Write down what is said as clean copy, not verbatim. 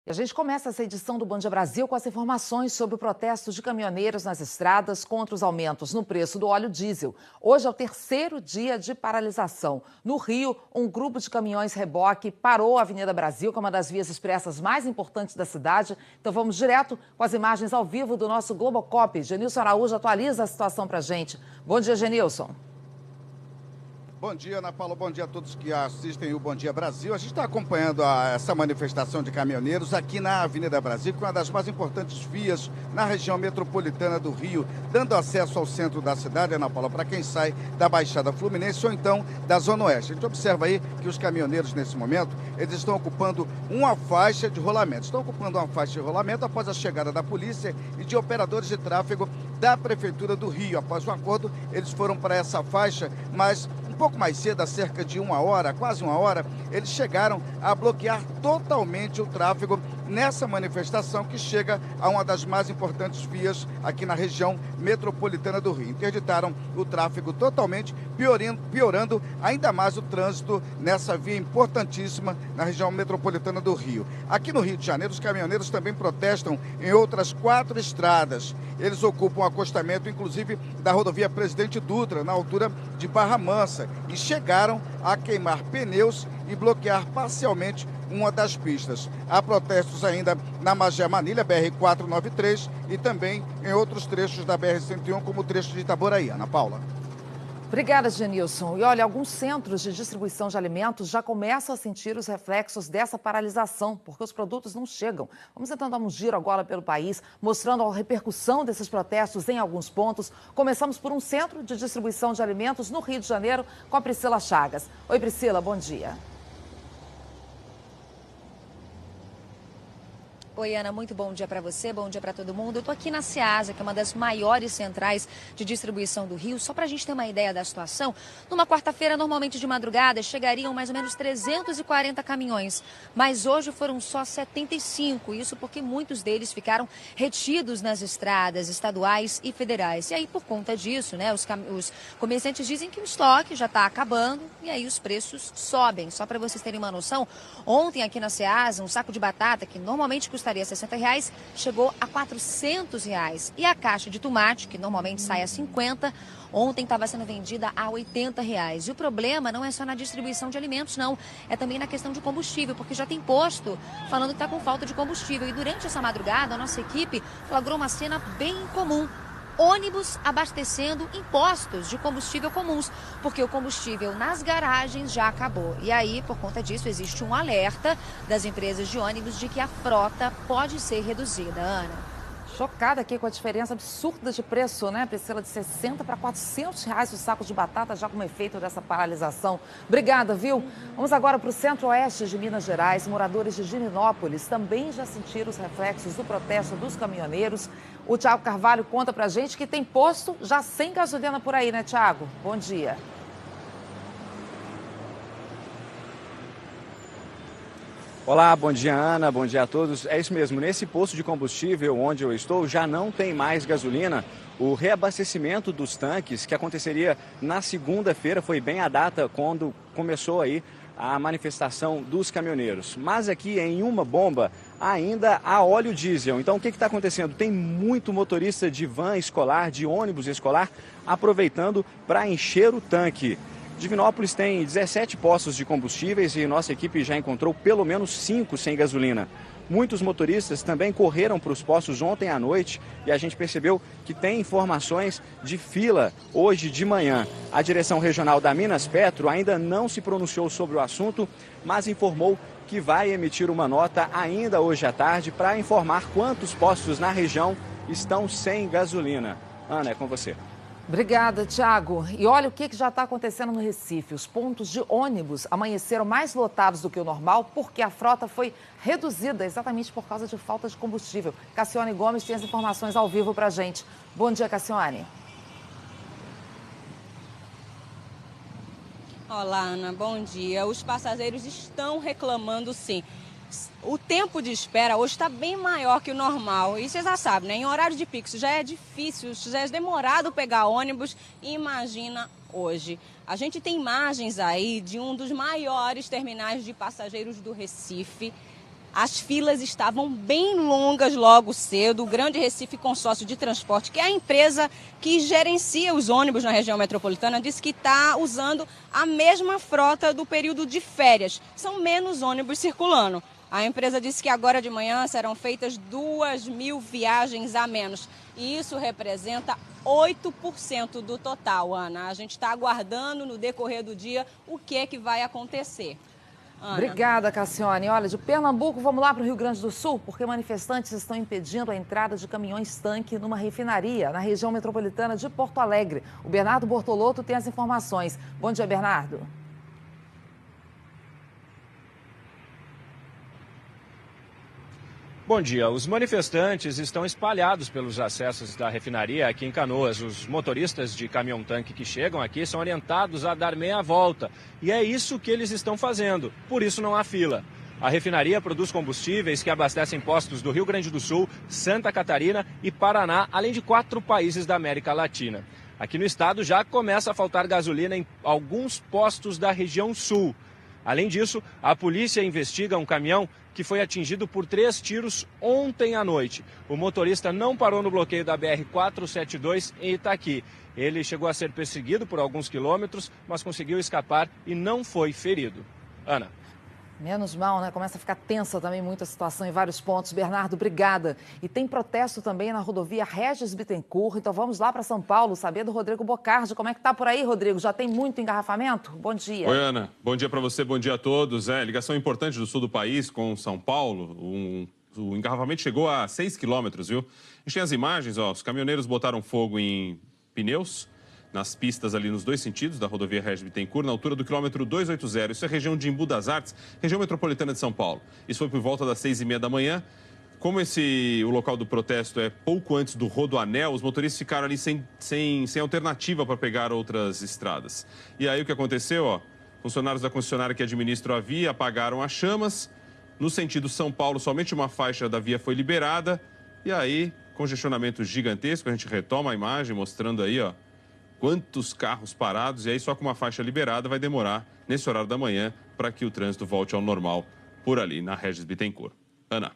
E a gente começa essa edição do Bom Dia Brasil com as informações sobre o protesto de caminhoneiros nas estradas contra os aumentos no preço do óleo diesel. Hoje é o terceiro dia de paralisação. No Rio, um grupo de caminhões reboque parou a Avenida Brasil, que é uma das vias expressas mais importantes da cidade. Então vamos direto com as imagens ao vivo do nosso Globocop. Genilson Araújo atualiza a situação pra gente. Bom dia, Genilson. Bom dia, Ana Paula. Bom dia a todos que assistem o Bom Dia Brasil. A gente está acompanhando essa manifestação de caminhoneiros aqui na Avenida Brasil, que é uma das mais importantes vias na região metropolitana do Rio, dando acesso ao centro da cidade, Ana Paula, para quem sai da Baixada Fluminense ou então da Zona Oeste. A gente observa aí que os caminhoneiros, nesse momento, eles estão ocupando uma faixa de rolamento. Estão ocupando uma faixa de rolamento após a chegada da polícia e de operadores de tráfego da Prefeitura do Rio. Após o acordo, eles foram para essa faixa, mas um pouco mais cedo, há cerca de uma hora, quase uma hora, eles chegaram a bloquear totalmente o tráfego nessa manifestação que chega a uma das mais importantes vias aqui na região metropolitana do Rio. Interditaram o tráfego totalmente, piorando ainda mais o trânsito nessa via importantíssima na região metropolitana do Rio. Aqui no Rio de Janeiro, os caminhoneiros também protestam em outras 4 estradas. Eles ocupam o acostamento, inclusive, da rodovia Presidente Dutra, na altura de Barra Mansa, e chegaram a queimar pneus e bloquear parcialmente uma das pistas. Há protestos ainda na Magé Manilha, BR-493, e também em outros trechos da BR-101, como o trecho de Itaboraí. Ana Paula. Obrigada, Genilson. E olha, alguns centros de distribuição de alimentos já começam a sentir os reflexos dessa paralisação, porque os produtos não chegam. Vamos então dar um giro agora pelo país, mostrando a repercussão desses protestos em alguns pontos. Começamos por um centro de distribuição de alimentos no Rio de Janeiro, com a Priscila Chagas. Oi, Priscila, bom dia. Oi, Ana, muito bom dia para você, bom dia para todo mundo. Eu estou aqui na Ceasa, que é uma das maiores centrais de distribuição do Rio. Só para a gente ter uma ideia da situação, numa quarta-feira, normalmente de madrugada, chegariam mais ou menos 340 caminhões. Mas hoje foram só 75, isso porque muitos deles ficaram retidos nas estradas estaduais e federais. E aí, por conta disso, né, os comerciantes dizem que o estoque já está acabando e aí os preços sobem. Só para vocês terem uma noção, ontem aqui na Ceasa, um saco de batata, que normalmente custaria R$60, chegou a R$400. E a caixa de tomate, que normalmente sai a 50, ontem estava sendo vendida a R$80. E o problema não é só na distribuição de alimentos, não. É também na questão de combustível, porque já tem posto falando que está com falta de combustível. E durante essa madrugada, a nossa equipe flagrou uma cena bem incomum. Ônibus abastecendo em postos de combustível comuns, porque o combustível nas garagens já acabou. E aí, por conta disso, existe um alerta das empresas de ônibus de que a frota pode ser reduzida. Ana. Chocada aqui com a diferença absurda de preço, né, Priscila? De 60 para R$400 os sacos de batata, já como efeito dessa paralisação. Obrigada, viu? Vamos agora para o centro-oeste de Minas Gerais. Moradores de Divinópolis também já sentiram os reflexos do protesto dos caminhoneiros. O Thiago Carvalho conta pra gente que tem posto já sem gasolina por aí, né, Thiago? Bom dia. Olá, bom dia, Ana, bom dia a todos. É isso mesmo, nesse posto de combustível onde eu estou já não tem mais gasolina. O reabastecimento dos tanques, que aconteceria na segunda-feira, foi bem a data quando começou aí a manifestação dos caminhoneiros. Mas aqui em uma bomba ainda há óleo diesel. Então o que está acontecendo? Tem muito motorista de van escolar, de ônibus escolar, aproveitando para encher o tanque. Divinópolis tem 17 postos de combustíveis e nossa equipe já encontrou pelo menos 5 sem gasolina. Muitos motoristas também correram para os postos ontem à noite e a gente percebeu que tem informações de fila hoje de manhã. A direção regional da Minas Petro ainda não se pronunciou sobre o assunto, mas informou que vai emitir uma nota ainda hoje à tarde para informar quantos postos na região estão sem gasolina. Ana, é com você. Obrigada, Thiago. E olha o que já está acontecendo no Recife. Os pontos de ônibus amanheceram mais lotados do que o normal porque a frota foi reduzida exatamente por causa de falta de combustível. Cassiane Gomes tem as informações ao vivo para a gente. Bom dia, Cassiane. Olá, Ana. Bom dia. Os passageiros estão reclamando, sim. O tempo de espera hoje está bem maior que o normal. E você já sabe, né? Em horário de pico já é difícil, já é demorado pegar ônibus. Imagina hoje. A gente tem imagens aí de um dos maiores terminais de passageiros do Recife. As filas estavam bem longas logo cedo. O Grande Recife Consórcio de Transporte, que é a empresa que gerencia os ônibus na região metropolitana, disse que está usando a mesma frota do período de férias. São menos ônibus circulando. A empresa disse que agora de manhã serão feitas 2.000 viagens a menos. E isso representa 8% do total, Ana. A gente está aguardando no decorrer do dia o que vai acontecer. Ana. Obrigada, Cassiane. Olha, de Pernambuco, vamos lá para o Rio Grande do Sul, porque manifestantes estão impedindo a entrada de caminhões-tanque numa refinaria na região metropolitana de Porto Alegre. O Bernardo Bortolotto tem as informações. Bom dia, Bernardo. Bom dia. Os manifestantes estão espalhados pelos acessos da refinaria aqui em Canoas. Os motoristas de caminhão-tanque que chegam aqui são orientados a dar meia volta. E é isso que eles estão fazendo. Por isso não há fila. A refinaria produz combustíveis que abastecem postos do Rio Grande do Sul, Santa Catarina e Paraná, além de 4 países da América Latina. Aqui no estado já começa a faltar gasolina em alguns postos da região sul. Além disso, a polícia investiga um caminhão que foi atingido por 3 tiros ontem à noite. O motorista não parou no bloqueio da BR-472 em Itaqui. Ele chegou a ser perseguido por alguns quilômetros, mas conseguiu escapar e não foi ferido. Ana. Menos mal, né? Começa a ficar tensa também muito a situação em vários pontos. Bernardo, obrigada. E tem protesto também na rodovia Regis Bittencourt. Então vamos lá para São Paulo saber do Rodrigo Bocardi. Como é que tá por aí, Rodrigo? Já tem muito engarrafamento? Bom dia. Oi, Ana. Bom dia para você, bom dia a todos. Ligação importante do sul do país com São Paulo. O engarrafamento chegou a 6 quilômetros, viu? A gente tem as imagens, ó. Os caminhoneiros botaram fogo em pneus nas pistas ali nos 2 sentidos da rodovia Regis Bittencourt, na altura do quilômetro 280. Isso é região de Embu das Artes, região metropolitana de São Paulo. Isso foi por volta das 6h30 da manhã. Como o local do protesto é pouco antes do Rodoanel, os motoristas ficaram ali sem alternativa para pegar outras estradas. E aí o que aconteceu, ó, funcionários da concessionária que administram a via apagaram as chamas. No sentido São Paulo, somente uma faixa da via foi liberada. E aí, congestionamento gigantesco. A gente retoma a imagem mostrando aí, ó, quantos carros parados, e aí só com uma faixa liberada vai demorar, nesse horário da manhã, para que o trânsito volte ao normal por ali, na Regis Bittencourt. Ana.